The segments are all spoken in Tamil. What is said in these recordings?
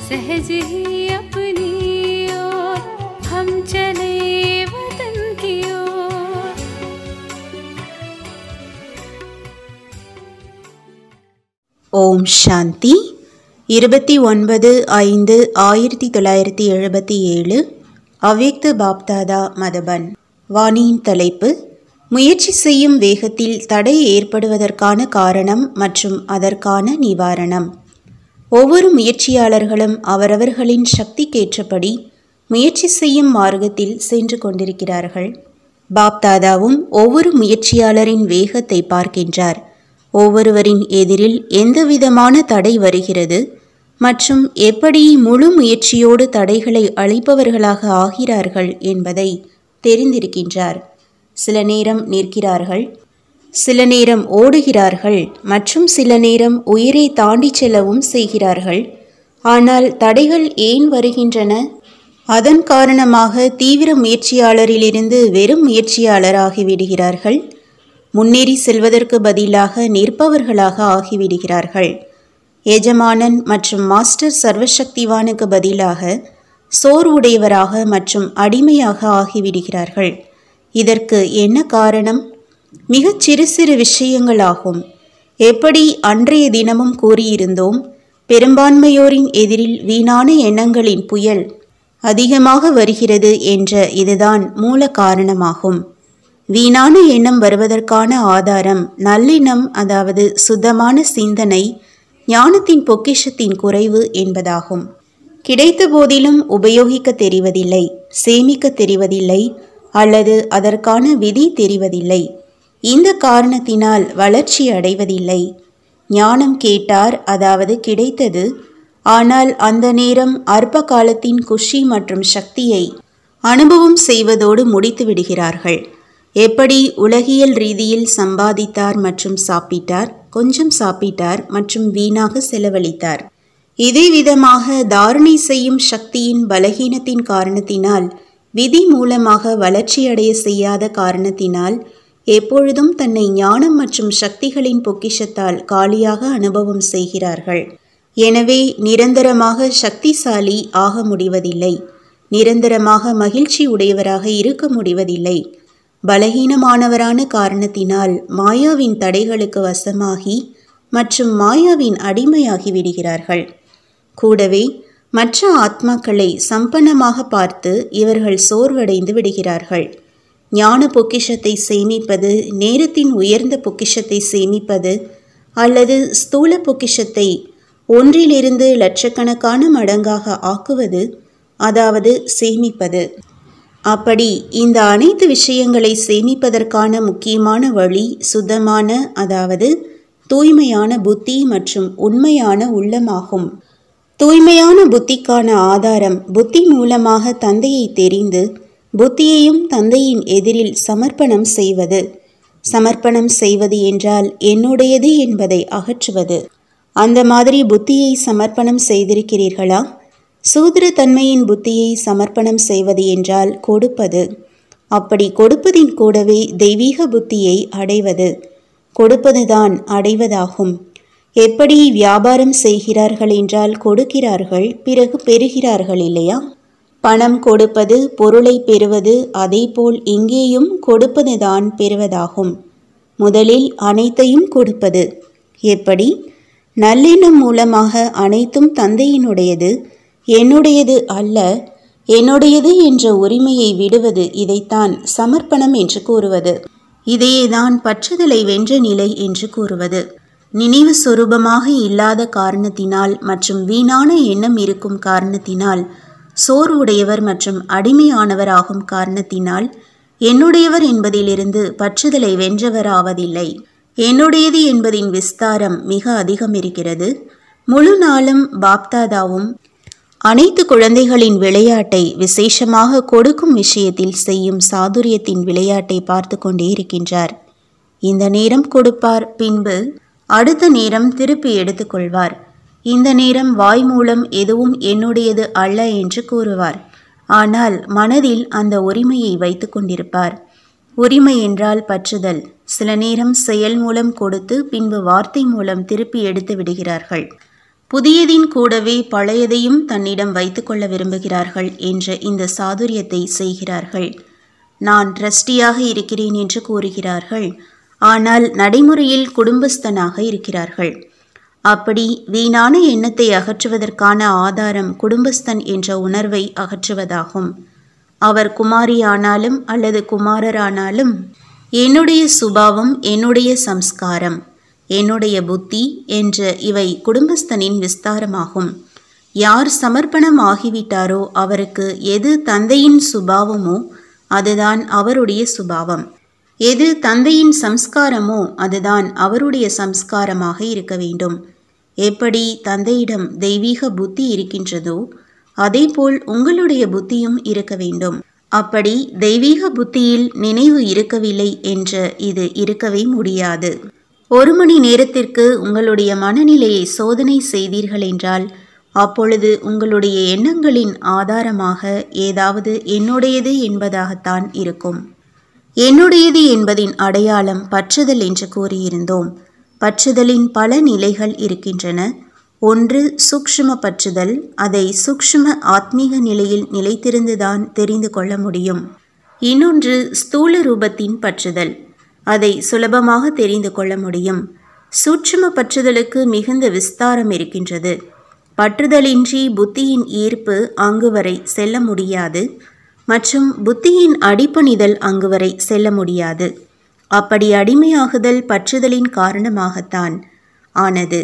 सहज ही अपनी ओर हम चले वतन की ओर। ஓம் சாந்தி 29/5/1977 அவ்யக்த பாப்தாதா மதபன். வாணியின் தலைப்பு: முயற்சி செய்யும் வேகத்தில் தடை ஏற்படுவதற்கான காரணம் மற்றும் அதற்கான நிவாரணம். ஒவ்வொரு முயற்சியாளர்களும் அவரவர்களின் சக்திக்கேற்றபடி முயற்சி செய்யும் மார்க்கத்தில் சென்று கொண்டிருக்கிறார்கள். பாப்தாதாவும் ஒவ்வொரு முயற்சியாளரின் வேகத்தை பார்க்கின்றார். ஒவ்வொருவரின் எதிரில் எந்தவிதமான தடை வருகிறது மற்றும் எப்படி முழு முயற்சியோடு தடைகளை அழிப்பவர்களாக ஆகிறார்கள் என்பதை தெரிந்திருக்கின்றார். சில நேரம் நிற்கிறார்கள், சில நேரம் ஓடுகிறார்கள் மற்றும் சில நேரம் உயிரை தாண்டி செல்லவும் செய்கிறார்கள். ஆனால் தடைகள் ஏன் வருகின்றன? அதன் காரணமாக தீவிர முயற்சியாளரிலிருந்து வெறும் முயற்சியாளராகிவிடுகிறார்கள். முன்னேறி செல்வதற்கு பதிலாக நிற்பவர்களாக ஆகிவிடுகிறார்கள். எஜமானன் மற்றும் மாஸ்டர் சர்வசக்திவானுக்கு பதிலாக சோர்வுடையவராக மற்றும் அடிமையாக ஆகிவிடுகிறார்கள். இதற்கு என்ன காரணம்? மிகச் சிறு சிறு விஷயங்களாகும். எப்படி அன்றைய தினமும் கூறியிருந்தோம், பெரும்பான்மையோரின் எதிரில் வீணான எண்ணங்களின் புயல் அதிகமாக வருகிறது என்ற இதுதான் மூல காரணமாகும். வீணான எண்ணம் வருவதற்கான ஆதாரம் நல்லெண்ணம், அதாவது சுத்தமான சிந்தனை, ஞானத்தின் பொக்கிஷத்தின் குறைவு என்பதாகும். கிடைத்த போதிலும் உபயோகிக்க தெரிவதில்லை, சேமிக்க தெரிவதில்லை அல்லது அதற்கான விதி தெரிவதில்லை. இந்த காரணத்தினால் வளர்ச்சி அடைவதில்லை. ஞானம் கேட்டார், அதாவது கிடைத்தது. ஆனால் அந்த நேரம் அற்ப காலத்தின் குஷி மற்றும் சக்தியை அனுபவம் செய்வதோடு முடித்து விடுகிறார்கள். எப்படி உலகியல் ரீதியில் சம்பாதித்தார் மற்றும் சாப்பிட்டார், கொஞ்சம் சாப்பிட்டார் மற்றும் வீணாக செலவழித்தார். இதே விதமாக தாரணை செய்யும் சக்தியின் பலகீனத்தின் காரணத்தினால், விதி மூலமாக வளர்ச்சியடைய செய்யாத காரணத்தினால் எப்பொழுதும் தன்னை ஞானம் மற்றும் சக்திகளின் பொக்கிஷத்தால் காலியாக அனுபவம் செய்கிறார்கள். எனவே நிரந்தரமாக சக்திசாலி ஆக முடிவதில்லை, நிரந்தரமாக மகிழ்ச்சி உடையவராக இருக்க முடிவதில்லை. பலகீனமானவரான காரணத்தினால் மாயாவின் தடைகளுக்கு வசமாகி மற்றும் மாயாவின் அடிமையாகி விடுகிறார்கள். கூடவே மற்ற ஆத்மாக்களை சம்பன்னமாக பார்த்து இவர்கள் சோர்வடைந்து விடுகிறார்கள். ஞான பொக்கிஷத்தை சேமிப்பது, நேரத்தின் உயர்ந்த பொக்கிஷத்தை சேமிப்பது அல்லது ஸ்தூல பொக்கிஷத்தை ஒன்றிலிருந்து லட்சக்கணக்கான மடங்காக ஆக்குவது, அதாவது சேமிப்பது. அப்படி இந்த அனைத்து விஷயங்களை சேமிப்பதற்கான முக்கியமான வழி சுத்தமான, அதாவது தூய்மையான புத்தி மற்றும் உண்மையான உள்ளமாகும். தூய்மையான புத்திக்கான ஆதாரம் புத்தி மூலமாக தந்தையை தெரிந்து புத்தியையும் தந்தையின் எதிரில் சமர்ப்பணம் செய்வது. சமர்ப்பணம் செய்வது என்றால் என்னுடையது என்பதை அகற்றுவது. அந்த மாதிரி புத்தியை சமர்ப்பணம் செய்திருக்கிறீர்களா? சூத்திர தன்மையின் புத்தியை சமர்ப்பணம் செய்வது என்றால் கொடுப்பது. அப்படி கொடுப்பதின் கூடவே தெய்வீக புத்தியை அடைவது. கொடுப்பதுதான் அடைவதாகும். எப்படி வியாபாரம் செய்கிறார்கள் என்றால் கொடுக்கிறார்கள், பிறகு பெறுகிறார்கள் இல்லையா? பணம் கொடுப்பது, பொருளை பெறுவது. அதேபோல் இங்கேயும் கொடுப்பதுதான் பெறுவதாகும். முதலில் அனைத்தையும் கொடுப்பது. எப்படி? நல்லெண்ணம் மூலமாக அனைத்தும் தந்தையினுடையது, என்னுடையது அல்ல, என்னுடையது என்ற உரிமையை விடுவது. இதைத்தான் சமர்ப்பணம் என்று கூறுவது. இதையேதான் பற்றுதலை வென்ற நிலை என்று கூறுவது. நினைவு சொரூபமாக இல்லாத காரணத்தினால் மற்றும் வீணான எண்ணம் இருக்கும் காரணத்தினால் சோர்வுடையவர் மற்றும் அடிமையானவர் ஆகும் காரணத்தினால் என்னுடையவர் என்பதிலிருந்து பற்றுதலை வென்றவராவதில்லை. என்னுடையது என்பதின் விஸ்தாரம் மிக அதிகம் இருக்கிறது. முழு நாளும் பாப்தாதாவும் அனைத்து குழந்தைகளின் விளையாட்டை விசேஷமாக கொடுக்கும் விஷயத்தில் செய்யும் சாதுரியத்தின் விளையாட்டை பார்த்து கொண்டே இருக்கின்றார். இந்த நேரம் கொடுப்பார், பின்பு அடுத்த நேரம் திருப்பி எடுத்துக்கொள்வார். இந்த நேரம் வாய் மூலம் எதுவும் என்னுடையது அல்ல என்று கூறுவார். ஆனால் மனதில் அந்த உரிமையை வைத்து கொண்டிருப்பார். உரிமை என்றால் பற்றுதல். சில நேரம் செயல் மூலம் கொடுத்து பின்பு வார்த்தை மூலம் திருப்பி எடுத்து விடுகிறார்கள். புதியதின் கூடவே பழையதையும் தன்னிடம் வைத்து கொள்ள விரும்புகிறார்கள் என்ற இந்த சாதுரியத்தை செய்கிறார்கள். நான் ட்ரஸ்டியாக இருக்கிறேன் என்று கூறுகிறார்கள். ஆனால் நடைமுறையில் குடும்பஸ்தனாக இருக்கிறார்கள். அப்படி வீணான எண்ணத்தை அகற்றுவதற்கான ஆதாரம் குடும்பஸ்தன் என்ற உணர்வை அகற்றுவதாகும். அவர் குமாரியானாலும் அல்லது குமாரரானாலும் என்னுடைய சுபாவம், என்னுடைய சம்ஸ்காரம், என்னுடைய புத்தி என்ற இவை குடும்பஸ்தனின் விஸ்தாரமாகும். யார் சமர்ப்பணம் ஆகிவிட்டாரோ அவருக்கு எது தந்தையின் சுபாவமோ அதுதான் அவருடைய சுபாவம். எது தந்தையின் சம்ஸ்காரமோ அதுதான் அவருடைய சம்ஸ்காரமாக இருக்க வேண்டும். எப்படி தந்தையிடம் தெய்வீக புத்தி இருக்கின்றதோ அதேபோல் உங்களுடைய புத்தியும் இருக்க வேண்டும். அப்படி தெய்வீக புத்தியில் நினைவு இருக்கவில்லை என்று இது இருக்கவே முடியாது. 1 மணி நேரத்திற்கு உங்களுடைய மனநிலையை சோதனை செய்தீர்கள் என்றால் அப்பொழுது உங்களுடைய எண்ணங்களின் ஆதாரமாக ஏதாவது என்னுடையது என்பதாகத்தான் இருக்கும். என்னுடையது என்பதின் அடையாளம் பற்றுதல் என்று கூறியிருந்தோம். பற்றுதலின் பல நிலைகள் இருக்கின்றன. ஒன்று சூக்ஷ்ம பற்றுதல். அதை சூக்ஷ்ம ஆத்மீக நிலையில் நிலைத்திருந்துதான் தெரிந்து கொள்ள முடியும். இன்னொன்று ஸ்தூல ரூபத்தின் பற்றுதல். அதை சுலபமாக தெரிந்து கொள்ள முடியும். சூட்சும பற்றுதலுக்கு மிகுந்த விஸ்தாரம் இருக்கின்றது. பற்றுதலின்றி புத்தியின் ஈர்ப்பு அங்கு வரை செல்ல முடியாது மற்றும் புத்தியின் அடிப்பணிதல் அங்கு வரை செல்ல முடியாது. அப்படி அடிமையாகுதல் பற்றுதலின் காரணமாகத்தான் ஆனது.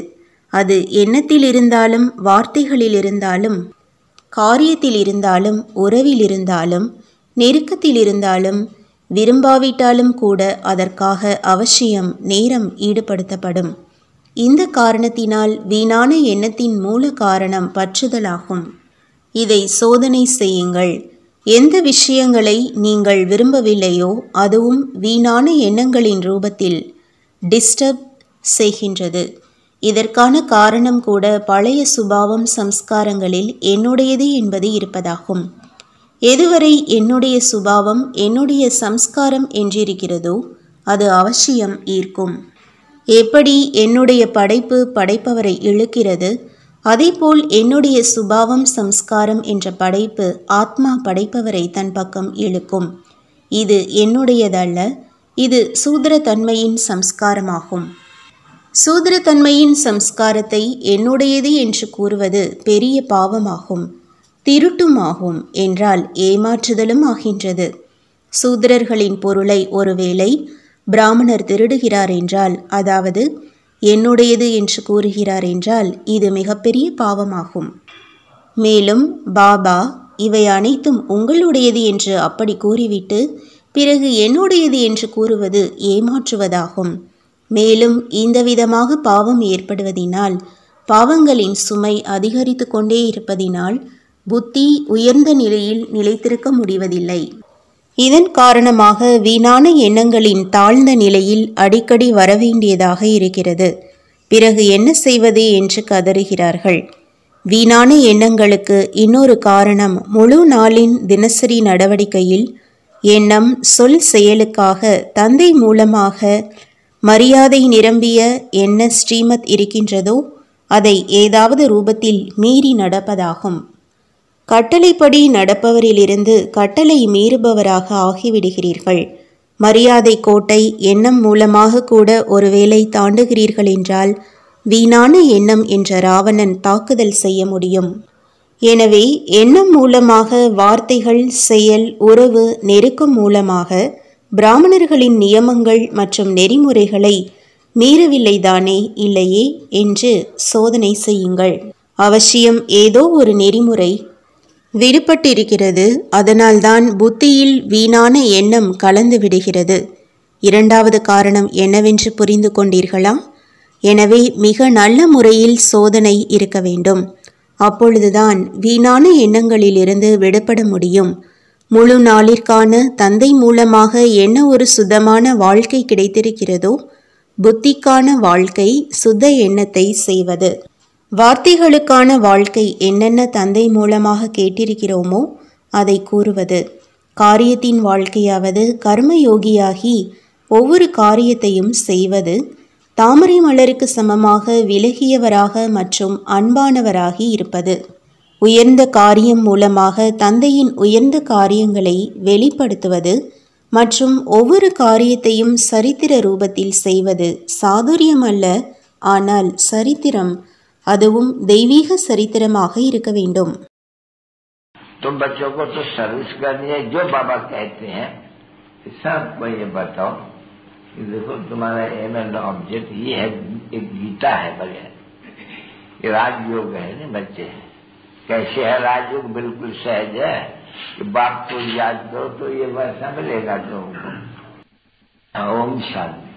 அது எண்ணத்தில் இருந்தாலும், வார்த்தைகளில் இருந்தாலும், காரியத்தில் இருந்தாலும், உறவில் இருந்தாலும், நெருக்கத்தில் இருந்தாலும், விரும்பாவிட்டாலும் கூட அதற்காக அவசியம் நேரம் ஈடுபடுத்தப்படும். இந்த காரணத்தினால் வீணான எண்ணத்தின் மூல காரணம் பற்றுதலாகும். இதை சோதனை செய்யுங்கள். எந்த விஷயங்களை நீங்கள் விரும்பவில்லையோ அதுவும் வீணான எண்ணங்களின் ரூபத்தில் டிஸ்டர்ப் செய்கின்றது. இதற்கான காரணம் கூட பழைய சுபாவம் சம்ஸ்காரங்களில் என்னுடையது என்பது இருப்பதாகும். எதுவரை என்னுடைய சுபாவம், என்னுடைய சம்ஸ்காரம் என்றிருக்கிறதோ அது அவசியம் ஈர்க்கும். எப்படி என்னுடைய படைப்பு படைப்பவரை இழுக்கிறது, அதேபோல் என்னுடைய சுபாவம் சம்ஸ்காரம் என்ற படைப்பு ஆத்மா படைப்பவரை தன் பக்கம் இழுக்கும். இது என்னுடையதல்ல, இது சூத்திரத்தன்மையின் சம்ஸ்காரமாகும். சூத்திரத்தன்மையின் சம்ஸ்காரத்தை என்னுடையது என்று கூறுவது பெரிய பாவமாகும், திருட்டுமாகும், என்றால் ஏமாற்றுதலும் ஆகின்றது. சூத்திரர்களின் பொருளை ஒருவேளை பிராமணர் திருடுகிறார் என்றால், அதாவது என்னுடையது என்று கூறுகிறார் என்றால் இது மிகப்பெரிய பாவமாகும். மேலும் பாபா இவை அனைத்தும் உங்களுடையது என்று அப்படி கூறிவிட்டு பிறகு என்னுடையது என்று கூறுவது ஏமாற்றுவதாகும். மேலும் இந்த விதமாக பாவம் ஏற்படுவதினால், பாவங்களின் சுமை அதிகரித்து கொண்டே இருப்பதினால் புத்தி உயர்ந்த நிலையில் நிலைத்திருக்க முடிவதில்லை. இதன் காரணமாக வீணான எண்ணங்களின் தாழ்ந்த நிலையில் அடிக்கடி வரவேண்டியதாக இருக்கிறது. பிறகு என்ன செய்வது என்று கதறுகிறார்கள். வீணான எண்ணங்களுக்கு இன்னொரு காரணம் முழு நாளின் தினசரி நடவடிக்கையில் எண்ணம், சொல், செயலுக்காக தந்தை மூலமாக மரியாதை நிரம்பிய என்ன ஸ்ரீமத் இருக்கின்றதோ அதை ஏதாவது ரூபத்தில் மீறி நடப்பதாகும். கட்டளைப்படி நடப்பவரிலிருந்து கட்டளை மீறுபவராக ஆகிவிடுகிறீர்கள். மரியாதை கோட்டை எண்ணம் மூலமாக கூட ஒருவேளை தாண்டுகிறீர்கள் என்றால் வீணான எண்ணம் என்ற ராவணன் தாக்குதல் செய்ய முடியும். எனவே எண்ணம் மூலமாக, வார்த்தைகள், செயல், உறவு, நெருக்கம் மூலமாக பிராமணர்களின் நியமங்கள் மற்றும் நெறிமுறைகளை மீறவில்லைதானே, இல்லையே என்று சோதனை செய்யுங்கள். அவசியம் ஏதோ ஒரு நெறிமுறை விடுபட்டிருக்கிறது. அதனால்தான் புத்தியில் வீணான எண்ணம் கலந்து விடுகிறது. இரண்டாவது காரணம் என்னவென்று புரிந்து கொண்டீர்களா? எனவே மிக நல்ல முறையில் சோதனை இருக்க வேண்டும். அப்பொழுதுதான் வீணான எண்ணங்களிலிருந்து விடுபட முடியும். முழு நாளிற்கான தந்தை மூலமாக என்ன ஒரு சுத்தமான வாழ்க்கை கிடைத்திருக்கிறதோ, புத்திக்கான வாழ்க்கை சுத்த எண்ணத்தை செய்வது. வார்த்தைகளுக்கான வாழ்க்கை என்னென்ன தந்தை மூலமாக கேட்டிருக்கிறோமோ அதை கூறுவது. காரியத்தின் வாழ்க்கையாவது கர்மயோகியாகி ஒவ்வொரு காரியத்தையும் செய்வது. தாமரை மலருக்கு சமமாக விலகியவராக மற்றும் அன்பானவராகி இருப்பது. உயர்ந்த காரியம் மூலமாக தந்தையின் உயர்ந்த காரியங்களை வெளிப்படுத்துவது மற்றும் ஒவ்வொரு காரியத்தையும் சரித்திர ரூபத்தில் செய்வது. சாதுரியம் அல்ல, ஆனால் சரித்திரம், அதுவும் தெய்வீக சரித்திரமாக இருக்க வேண்டும். तुम बच्चों को तो सर्विस करनी है, जो बाबा कहते हैं सबको ये बताओ कि देखो तुम्हारा एम एंड ऑब्जेक्ट ये है, एक गीता है बढ़िया, ये राजयोग है ना बच्चे। कैसे है राजयोग? बिल्कुल सहज है कि बाप को याद करो तो ये वैसा मिलेगा तुमको। ओम शांति।